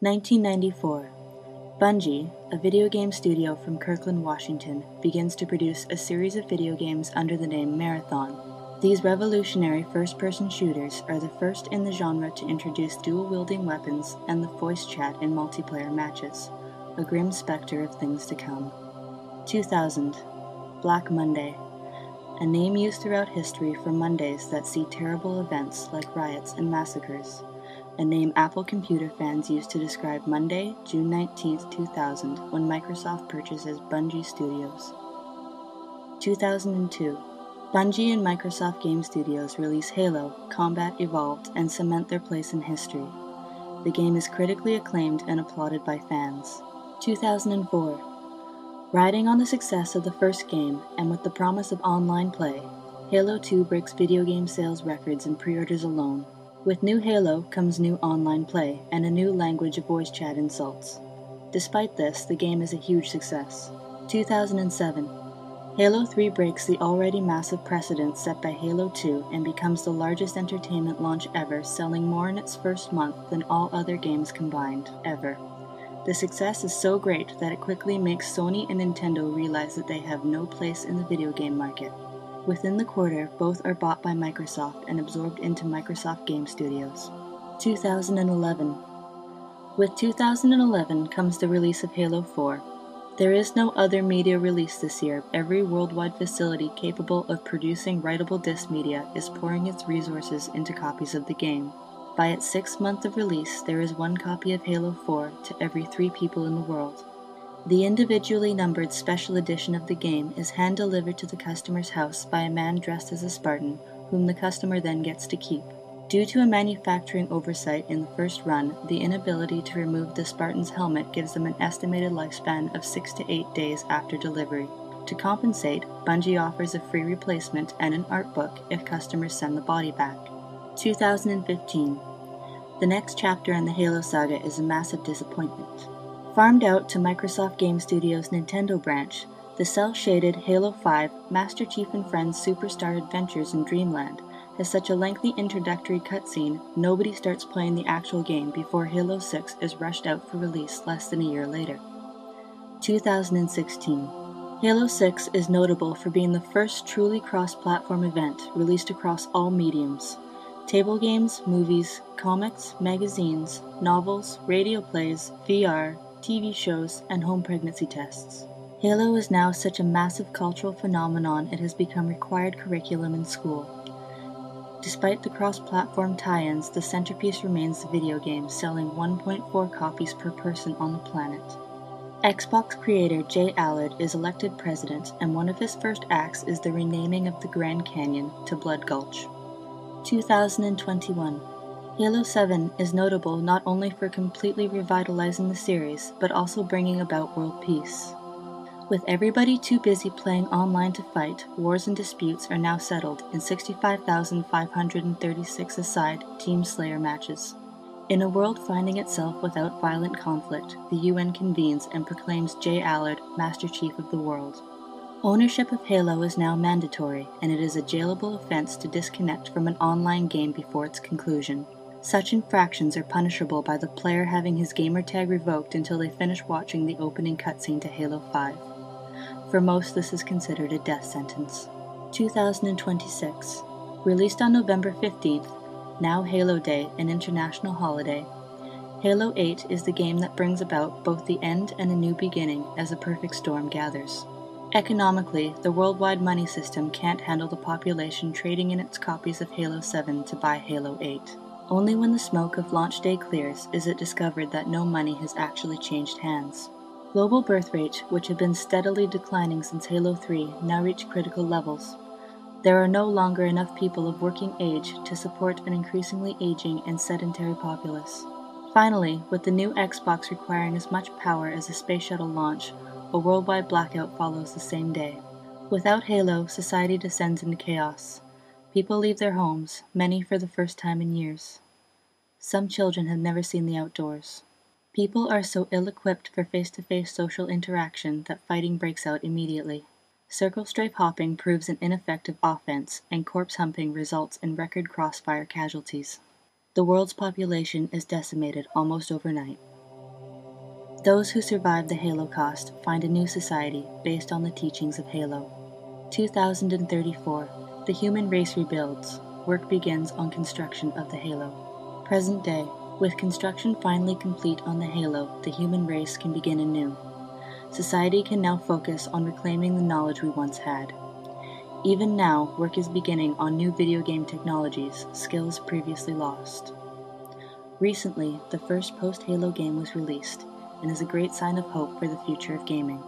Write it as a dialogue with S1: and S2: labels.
S1: 1994. Bungie, a video game studio from Kirkland, Washington, begins to produce a series of video games under the name Marathon. These revolutionary first-person shooters are the first in the genre to introduce dual-wielding weapons and the voice chat in multiplayer matches, a grim specter of things to come. 2000. Black Monday, a name used throughout history for Mondays that see terrible events like riots and massacres. A name Apple computer fans use to describe Monday, June 19, 2000, when Microsoft purchases Bungie Studios. 2002. Bungie and Microsoft Game Studios release Halo, Combat Evolved, and cement their place in history. The game is critically acclaimed and applauded by fans. 2004. Riding on the success of the first game, and with the promise of online play, Halo 2 breaks video game sales records in pre-orders alone. With new Halo comes new online play and a new language of voice chat insults. Despite this, the game is a huge success. 2007. Halo 3 breaks the already massive precedent set by Halo 2 and becomes the largest entertainment launch ever, selling more in its first month than all other games combined, ever. The success is so great that it quickly makes Sony and Nintendo realize that they have no place in the video game market. Within the quarter, both are bought by Microsoft and absorbed into Microsoft Game Studios. 2011. With 2011 comes the release of Halo 4. There is no other media release this year. Every worldwide facility capable of producing writable disc media is pouring its resources into copies of the game. By its 6th month of release, there is one copy of Halo 4 to every 3 people in the world. The individually numbered special edition of the game is hand-delivered to the customer's house by a man dressed as a Spartan, whom the customer then gets to keep. Due to a manufacturing oversight in the first run, the inability to remove the Spartan's helmet gives them an estimated lifespan of 6 to 8 days after delivery. To compensate, Bungie offers a free replacement and an art book if customers send the body back. 2015. The next chapter in the Halo saga is a massive disappointment. Farmed out to Microsoft Game Studios' Nintendo branch, the cel-shaded Halo 5 Master Chief and Friends Superstar Adventures in Dreamland has such a lengthy introductory cutscene nobody starts playing the actual game before Halo 6 is rushed out for release less than a year later. 2016. Halo 6 is notable for being the first truly cross-platform event released across all mediums. Table games, movies, comics, magazines, novels, radio plays, VR, TV shows, and home pregnancy tests. Halo is now such a massive cultural phenomenon it has become required curriculum in school. Despite the cross-platform tie-ins, the centerpiece remains the video game, selling 1.4 copies per person on the planet. Xbox creator Jay Allard is elected president, and one of his first acts is the renaming of the Grand Canyon to Blood Gulch. 2021. Halo 7 is notable not only for completely revitalizing the series, but also bringing about world peace. With everybody too busy playing online to fight, wars and disputes are now settled in 65,536 aside Team Slayer matches. In a world finding itself without violent conflict, the UN convenes and proclaims Jay Allard Master Chief of the world. Ownership of Halo is now mandatory, and it is a jailable offense to disconnect from an online game before its conclusion. Such infractions are punishable by the player having his gamertag revoked until they finish watching the opening cutscene to Halo 5. For most, this is considered a death sentence. 2026. Released on November 15th, now Halo Day, an international holiday, Halo 8 is the game that brings about both the end and a new beginning as a perfect storm gathers. Economically, the worldwide money system can't handle the population trading in its copies of Halo 7 to buy Halo 8. Only when the smoke of launch day clears is it discovered that no money has actually changed hands. Global birth rate, which had been steadily declining since Halo 3, now reached critical levels. There are no longer enough people of working age to support an increasingly aging and sedentary populace. Finally, with the new Xbox requiring as much power as a space shuttle launch, a worldwide blackout follows the same day. Without Halo, society descends into chaos. People leave their homes, many for the first time in years. Some children have never seen the outdoors. People are so ill-equipped for face-to-face social interaction that fighting breaks out immediately. Circle strafe hopping proves an ineffective offense, and corpse humping results in record crossfire casualties. The world's population is decimated almost overnight. Those who survive the Holocaust find a new society based on the teachings of Halo. 2034, the human race rebuilds. Work begins on construction of the Halo. Present day, with construction finally complete on the Halo, the human race can begin anew. Society can now focus on reclaiming the knowledge we once had. Even now, work is beginning on new video game technologies, skills previously lost. Recently, the first post-Halo game was released, and is a great sign of hope for the future of gaming.